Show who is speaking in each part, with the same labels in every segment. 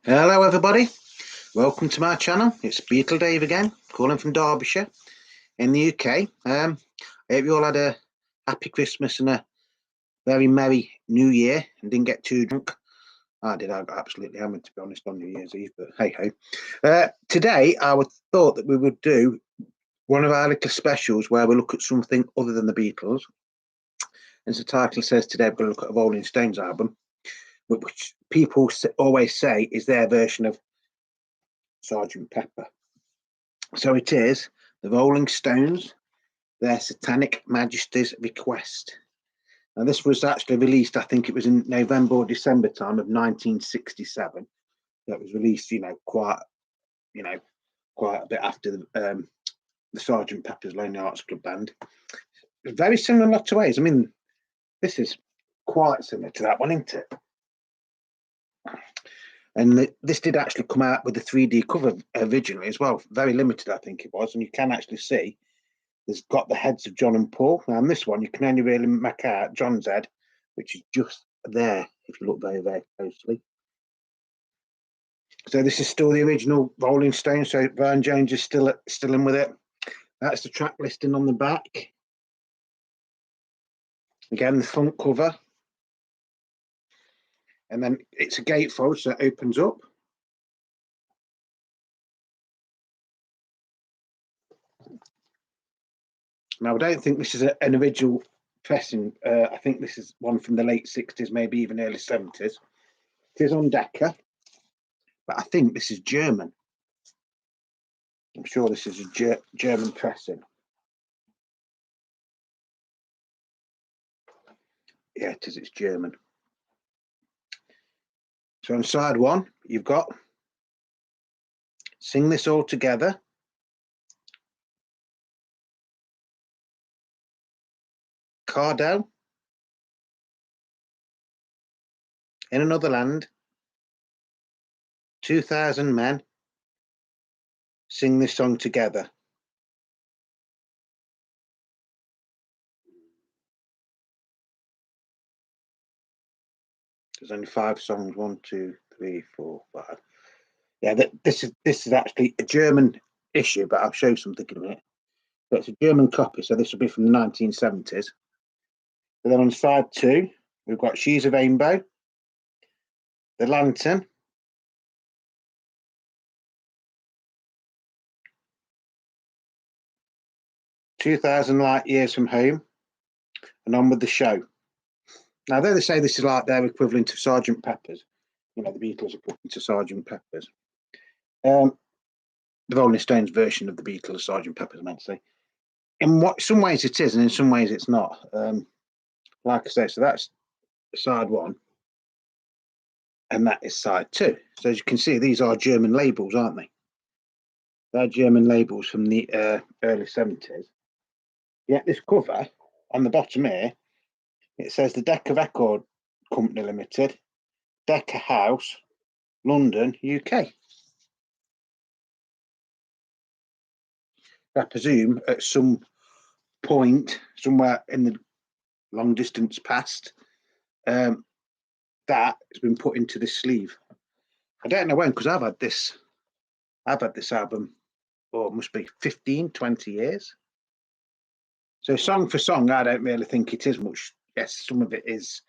Speaker 1: Hello everybody, welcome to my channel. It's Beetle Dave again, calling from Derbyshire in the UK. I hope you all had a happy Christmas and a very merry New Year and didn't get too drunk. I got absolutely hammered, to be honest, on New Year's Eve, but hey ho. Today I thought that we would do one of our little specials where we look at something other than the Beatles. As the title says, today we're going to look at a Rolling Stones album, which people always say is their version of Sergeant Pepper. So it is the Rolling Stones, their Satanic Majesties request. Now this was actually released, I think it was in November or December time of 1967. That was released, quite a bit after the Sergeant Pepper's Lonely Hearts Club Band. It's very similar in lots of ways. I mean, this is quite similar to that one, isn't it? And this did actually come out with a 3D cover originally as well. Very limited, I think it was. And you can actually see there's got the heads of John and Paul. Now, on this one, you can only really make out John's head, which is just there, if you look very, very closely. So this is still the original Rolling Stones. So Brian Jones is still in with it. That's the track listing on the back. Again, the front cover. And then it's a gatefold, so it opens up. Now, I don't think this is an original pressing. I think this is one from the late 60s, maybe even early 70s. It is on Decca, but I think this is German. I'm sure this is a German pressing. Yeah, it is. It's German. So on side one, you've got Sing This All Together. Cardo. In Another Land. 2,000 Men. Sing This Song Together. There's only 5 songs. 1, 2, 3, 4, 5. Yeah, this is actually a German issue, but I'll show you something in a minute. So it's a German copy, so this will be from the 1970s. And then on side 2, we've got She's a Rainbow, The Lantern, "2,000 Light Years from Home," and On With the Show. Now, though they say this is like their equivalent of Sergeant Pepper's, the Beatles equivalent to Sergeant Pepper's. The Rolling Stones version of the Beatles, Sergeant Pepper's, I meant to say. In some ways it is, and in some ways it's not. Like I say, so that's side 1, and that is side 2. So as you can see, these are German labels, aren't they? They're German labels from the early 70s. Yet this cover on the bottom here, it says the Decca Record Company Limited, Decca House, London, UK. I presume at some point, somewhere in the long distance past, that has been put into this sleeve. I don't know when, because I've had this album, it must be 15, 20 years. So song for song, I don't really think it is much. Yes, some of it is.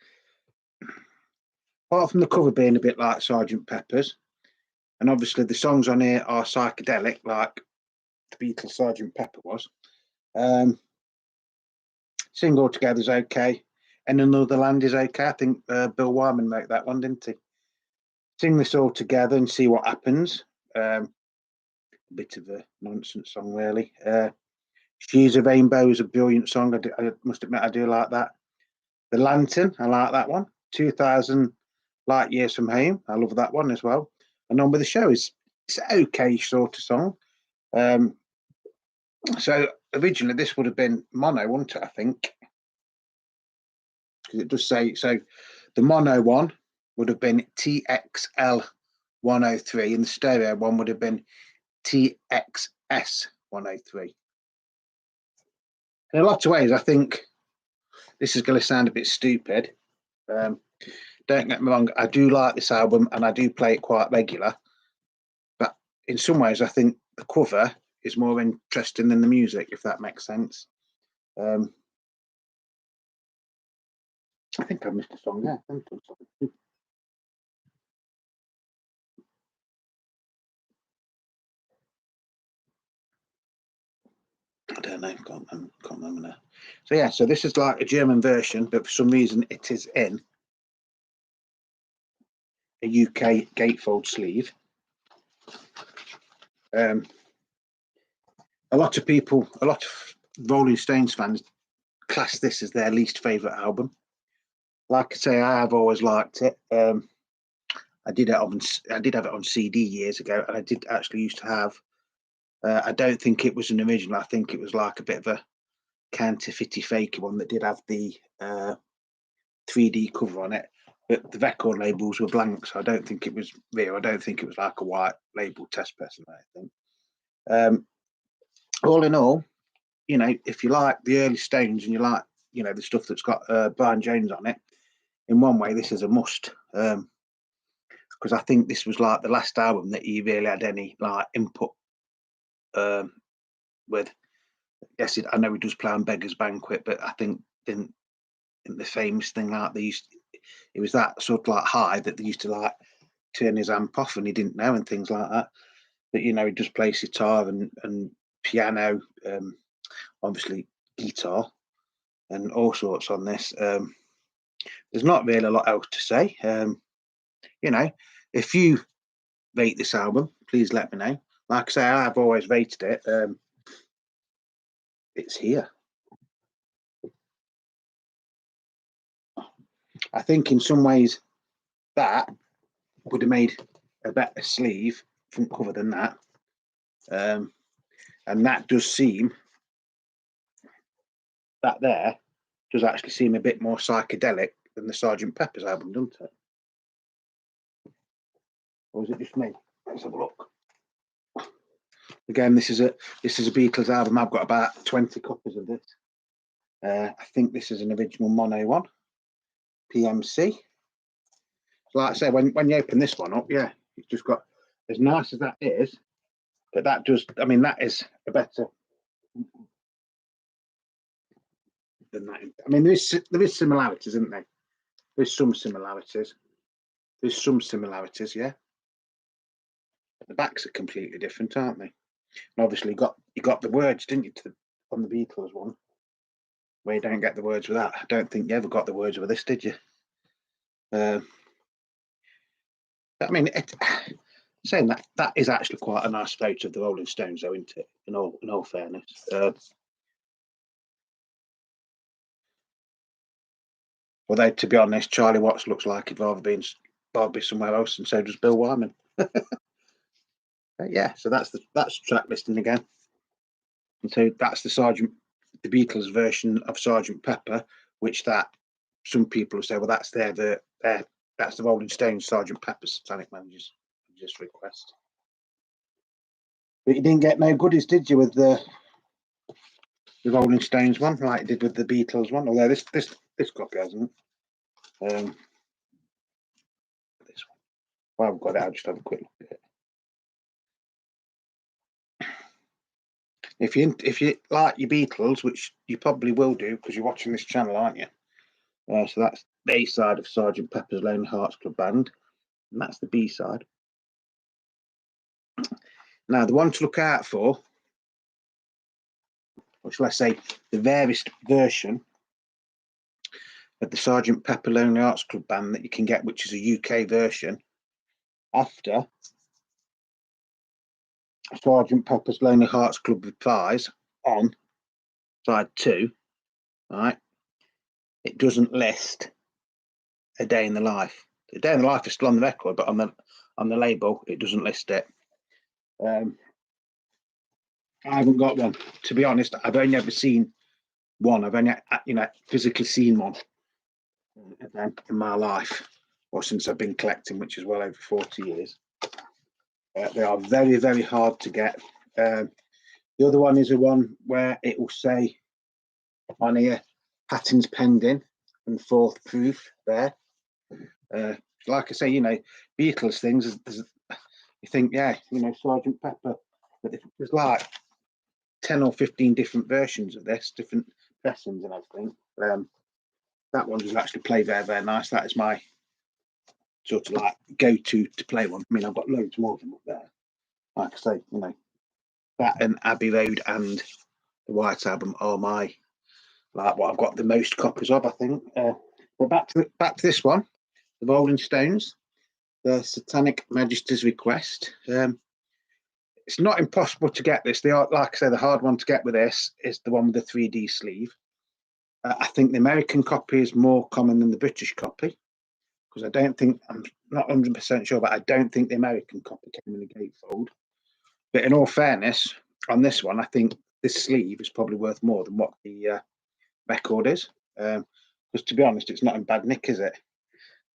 Speaker 1: Apart from the cover being a bit like Sergeant Pepper's, and obviously the songs on here are psychedelic, like the Beatles' Sergeant Pepper was. Sing All Together is okay. And Another Land is okay. I think Bill Wyman wrote that one, didn't he? Sing This All Together and See What Happens. A bit of a nonsense song, really. She's a Rainbow is a brilliant song. I must admit, I do like that. The Lantern, I like that one. 2,000 Light Years from Home, I love that one as well. And On With the Show it's an okay sort of song. So originally this would have been mono, wouldn't it, I think? Because it does say, so the mono one would have been TXL 103 and the stereo one would have been TXS 103. In a lot of ways, I think this is going to sound a bit stupid, don't get me wrong, I do like this album and I do play it quite regular. But in some ways, I think the cover is more interesting than the music, if that makes sense. I think I missed a song there. I don't know, can't remember now. So yeah, so this is like a German version, but for some reason it is in a UK gatefold sleeve. A lot of people, a lot of Rolling Stones fans class this as their least favourite album. Like I say, I have always liked it. I did have it on CD years ago, and I did actually used to have. I don't think it was an original. I think it was like a bit of a counterfeity fakey one that did have the 3D cover on it, but the record labels were blank, so I don't think it was real. I don't think it was like a white label test press or anything. All in all, you know, if you like the early Stones and you like, you know, the stuff that's got Brian Jones on it, in one way this is a must, because I think this was like the last album that he really had any like input with. Yes, I know he does play on Beggar's Banquet, but I think in the famous thing like these, it was that sort of like high that they used to like turn his amp off and he didn't know and things like that. But you know, he just plays guitar and piano, obviously guitar and all sorts on this. There's not really a lot else to say. You know, if you rate this album, please let me know. Like I say, I've always rated it. It's here. I think in some ways that would have made a better sleeve front cover than that. And that does seem, that there does actually seem a bit more psychedelic than the Sgt. Pepper's album, doesn't it? Or is it just me? Let's have a look. Again, this is a Beatles album. I've got about 20 copies of this. I think this is an original mono one, PMC. So like I say, when you open this one up, yeah, it's just got, as nice as that is, but that does, I mean, that is a better than that. I mean, there is similarities, isn't there? There's some similarities. Yeah. But the backs are completely different, aren't they? And obviously, you got the words, didn't you, on the Beatles one, where you don't get the words with that. I don't think you ever got the words with this, did you? I mean, saying that is actually quite a nice photo of the Rolling Stones, though, isn't it? In all fairness. Although, to be honest, Charlie Watts looks like he'd rather be somewhere else, and so does Bill Wyman. Yeah, so that's the track listing again. And so that's the Beatles version of Sgt. Pepper, which that some people will say, well, that's that's the Rolling Stones Sgt. Pepper's Satanic Majesties request. But you didn't get no goodies, did you, with the Rolling Stones one, like you did with the Beatles one? Although this copy hasn't. This one. Well, I've got it. I'll just have a quick look at it. If you like your Beatles, which you probably will do because you're watching this channel, aren't you? So that's the A side of Sgt. Pepper's Lonely Hearts Club Band, and that's the B side. Now, the one to look out for, or shall I say, the rarest version of the Sgt. Pepper Lonely Hearts Club Band that you can get, which is a UK version, after Sgt. Pepper's Lonely Hearts Club Reprise on side 2, right? It doesn't list A Day in the Life. A Day in the Life is still on the record, but on the label, it doesn't list it. I haven't got one, to be honest. I've only ever seen one. I've only, physically seen one in my life, or since I've been collecting, which is well over 40 years. They are very, very hard to get. The other one is a one where it will say on here, patents pending and fourth proof there. Like I say, you know, Beatles things. You think, yeah, you know, Sergeant Pepper, but there's like 10 or 15 different versions of this, different pressings and everything. That one does actually play very, very nice. That is my sort of like go-to to play one. I mean, I've got loads more of them up there. Like I say, you know, that and Abbey Road and the White Album are my, like, what I've got the most copies of, I think. But back to this one, the Rolling Stones, the Satanic Majesties Request. It's not impossible to get this. They are, like I say, the hard one to get with this is the one with the 3D sleeve. I think the American copy is more common than the British copy, because I don't think, I'm not 100% sure, but I don't think the American copy came in the gatefold. But in all fairness, on this one, I think this sleeve is probably worth more than what the record is. Because to be honest, it's not in bad nick, is it?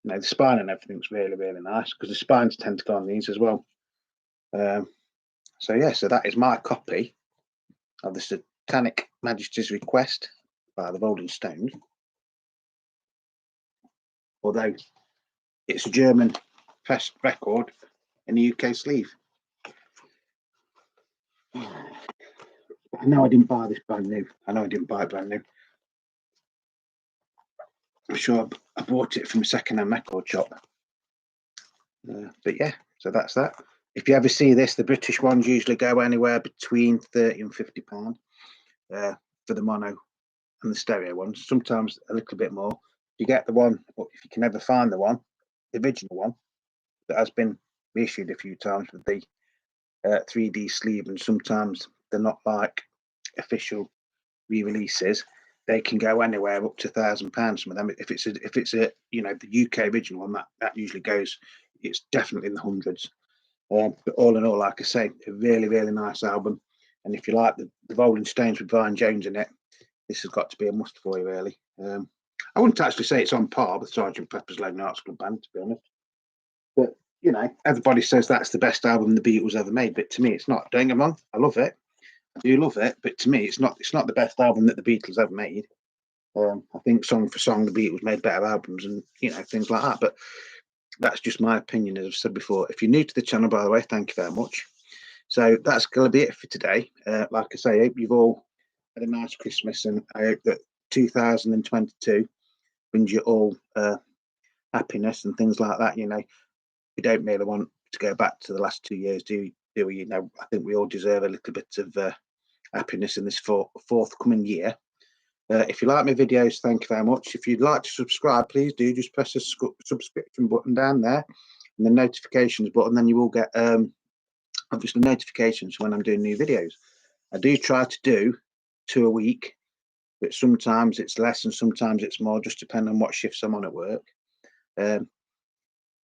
Speaker 1: You know, the spine and everything's really, really nice, because the spines tend to go on these as well. So yeah, so that is my copy of the Satanic Majesty's Request by the Rolling Stones. Although it's a German pressed record in the UK sleeve. I know I didn't buy this brand new. I know I didn't buy it brand new. I'm sure I bought it from a second-hand record shop. But yeah, so that's that. If you ever see this, the British ones usually go anywhere between £30 and £50 for the mono and the stereo ones. Sometimes a little bit more. You get the one, or if you can ever find the one, the original one that has been reissued a few times with the 3D sleeve, and sometimes they're not like official re-releases. They can go anywhere up to £1,000. Some of them, if it's a you know, the UK original one, that usually goes, it's definitely in the hundreds. But all in all, like I say, a really, really nice album. And if you like the Rolling Stones with Brian Jones in it, this has got to be a must for you, really. I wouldn't actually say it's on par with Sergeant Pepper's Lonely Hearts Club Band, to be honest. But, you know, everybody says that's the best album the Beatles ever made. But to me, it's not. Don't get me wrong, I love it. I do love it. But to me, it's not the best album that the Beatles ever made. I think song for song, the Beatles made better albums and, you know, things like that. But that's just my opinion, as I've said before. If you're new to the channel, by the way, thank you very much. So that's going to be it for today. Like I say, I hope you've all had a nice Christmas, and I hope that 2022 brings you all happiness and things like that. You know, we don't really want to go back to the last 2 years, do we? You know, I think we all deserve a little bit of happiness in this forthcoming year. If you like my videos, thank you very much. If you'd like to subscribe, please do. Just press the subscription button down there and the notifications button. Then you will get obviously notifications when I'm doing new videos. I do try to do 2 a week, but sometimes it's less and sometimes it's more, just depending on what shifts I'm on at work.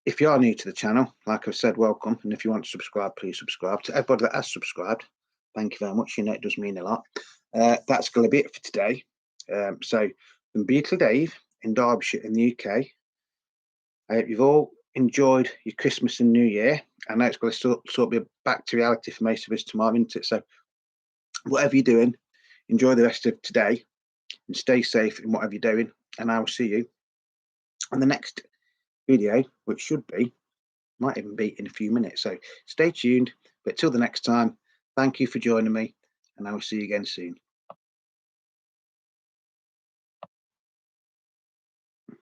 Speaker 1: If you are new to the channel, like I've said, welcome. And if you want to subscribe, please subscribe. To everybody that has subscribed, thank you very much. You know, it does mean a lot. That's going to be it for today. So from Beatle Dave in Derbyshire in the UK, I hope you've all enjoyed your Christmas and New Year. I know it's going to sort of be back to reality for most of us tomorrow, isn't it? So whatever you're doing, enjoy the rest of today and stay safe in whatever you're doing. And I will see you on the next video, which might even be in a few minutes. So stay tuned. But till the next time, thank you for joining me, and I will see you again soon.